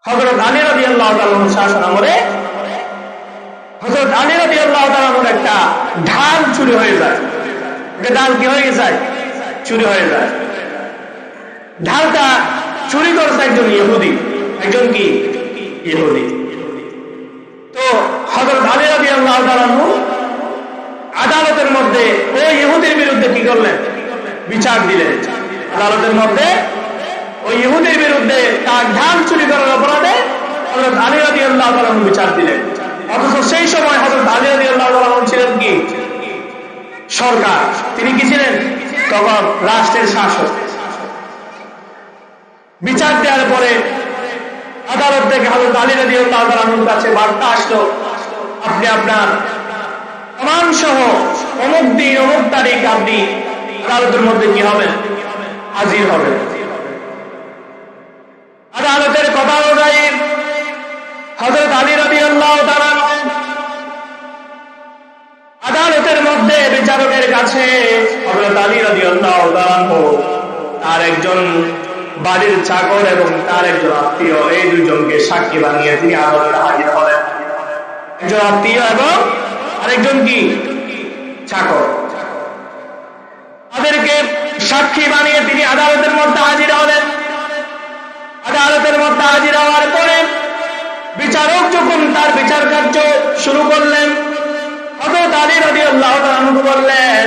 হযরত আলী রাদিয়াল্লাহু তাআলা শাসন আমলে হযরত আলী রাদিয়াল্লাহু তাআলার একটা ঢাল চুরি হয়ে যায়। একটা ঢাল কি হয়ে যায়? চুরি হয়ে যায়। ঢালটা চুরি করছে একজন ইহুদি। একজন কি? ইহুদি। তো হযরত আলী রাদিয়াল্লাহু তাআলা আদালতের মধ্যে ওই ইহুদির বিরুদ্ধে কি করলেন? বিচার দিলেন। আদালতের মধ্যে ওই ইহুদির বিরুদ্ধে তার ঢাল চুরি করার অপরাধে হযরত আলী রাদিয়াল্লাহু তাআলা বিচার দিলেন। অথচ সেই সময় হযরত আলী রাদিয়াল্লাহু তাআলা ছিলেন কি? সরকার। তিনি কি ছিলেন? তখন রাষ্ট্রের শাসক। বিচার দেওয়ার পরে আদালত থেকে হযরত আলী রাদিয়াল্লাহু তাআলার কাছে বার্তা আসলো, আপনি আপনার প্রমাণ সহ অমুক দিন অমুক তারিখ আপনি আদালতের মধ্যে কি হবেন? হাজির হবেন। আদালতের কথা অনুযায়ী হযরত আলী রাদিয়াল্লাহু তাআলা আদালতের মধ্যে বিচারকের কাছে হযরত আলী রাদিয়াল্লাহু তাআলা তার একজন বাড়ির চাকর এবং তার একজন আত্মীয়, এই দুইজনকে সাক্ষী বানিয়ে তিনি আদালতে হাজির হলেন। একজন আত্মীয় এবং আরেকজন কি? চাকর। তাদেরকে সাক্ষী বানিয়ে তিনি আদালতের মধ্যে হাজির হলেন। আদালতের মধ্যে হাজির হওয়ার পরে বিচারক যখন তার বিচার কার্য শুরু করলেন, হযরত আলী রাদিয়াল্লাহু তাআলা বললেন,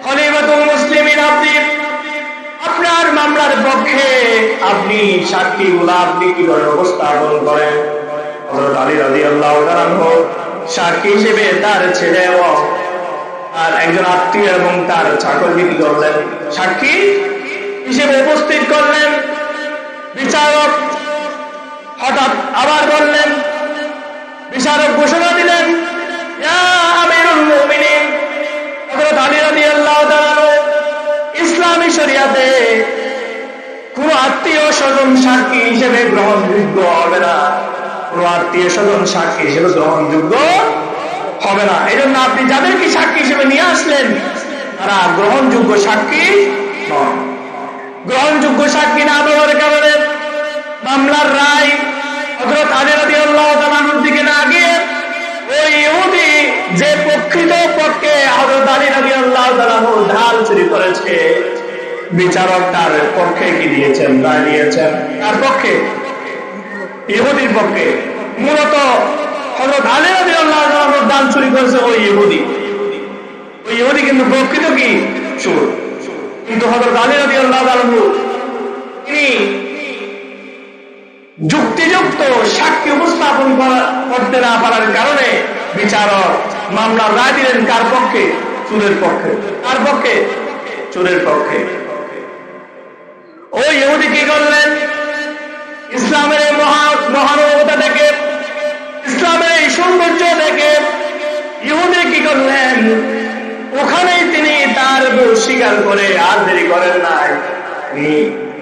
খলিফাতুল মুসলিমিন, আপনি আপনার মামলার পক্ষে আপনি সাক্ষীগুলো আপনি কি করে উপস্থাপন করেন? হযরত আলী রাদিয়াল্লাহু তাআলা সাক্ষী হিসেবে তার ছেলে এবং আর একজন আত্মীয় এবং তার চাকরকে কি করলেন? সাক্ষী হিসেবে উপস্থিত করলেন। বিচারক হঠাৎ আবার বললেন, বিচারক ঘোষণা দিলেন, ইয়া আমিরুল মুমিনিন, হযরত আলী রাদিয়াল্লাহু তাআলা, ইসলামী শরিয়াতে কোন আত্মীয় স্বজন সাক্ষী হিসেবে গ্রহণযোগ্য হবে না। কোন আত্মীয় স্বজন সাক্ষী হিসেবে গ্রহণযোগ্য হবে না। এই জন্য আপনি যাদেরকে সাক্ষী হিসেবে নিয়ে আসলেন তারা গ্রহণযোগ্য সাক্ষী নয়। গ্রহণযোগ্য সাক্ষী না হওয়ার কারণে মামলার রায় হযরত আলী রাদিয়াল্লাহু তাআলার দিকে না গিয়ে ওই ইহুদি যে প্রকৃত পক্ষে হযরত আলী রাদিয়াল্লাহু তাআলা ঢাল চুরি করেছে, বিচারক তার পক্ষে কি দিয়েছেন? রায় দিয়েছেন তার পক্ষে, ইহুদির পক্ষে। মূলত হযরত আলী রাদিয়াল্লাহু তাআলা ঢাল চুরি করেছে ওই ইহুদি। ওই ইহুদি কিন্তু প্রকৃত কি? চোর। কিন্তু হযরত আলী রাদিয়াল্লাহু তাআলা তিনি যুক্তিযুক্ত সাক্ষী উপস্থাপন করতে না পারার কারণে বিচারক মামলার রায় দিলেন কার পক্ষে? চোরের পক্ষে। কার পক্ষে? চোরের পক্ষে। ওই ইহুদি কি করলেন? ইসলামের এই মহানুভবতা দেখে, ইসলামের এই সৌন্দর্য দেখে ইহুদি কি করলেন? ওখানেই তিনি তার দোষ স্বীকার করে আর দেরি করেন নাই, তিনি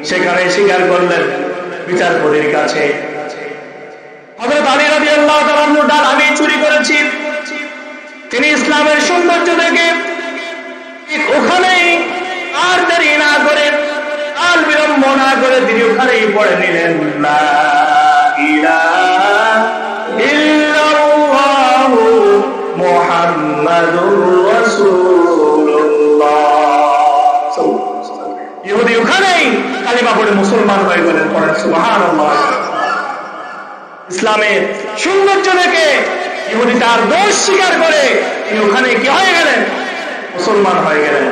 সেখানে স্বীকার করলেন বিচারপতির কাছে, হযরত আলী রাদিয়াল্লাহু তাআলা ডাল আমি চুরি করেছি। তিনি ইসলামের সৌন্দর্য দেখে ওখানেই আর দেরি না করে, আর বিলম্ব না করে তিনি ওখানেই পড়ে নিলেন, লা ইলাহা ইল্লাল্লাহু মুহাম্মাদুর রাসূলুল্লাহ। ইহুদি ওখানেই কালিমা পড়ে মুসলমান হয়ে গেলেন। পড়েন সুবহানাল্লাহ। ইসলামের সৌন্দর্য দেখে ইহুদি তার দোষ স্বীকার করে তিনি ওখানে কি হয়ে গেলেন? মুসলমান হয়ে গেলেন।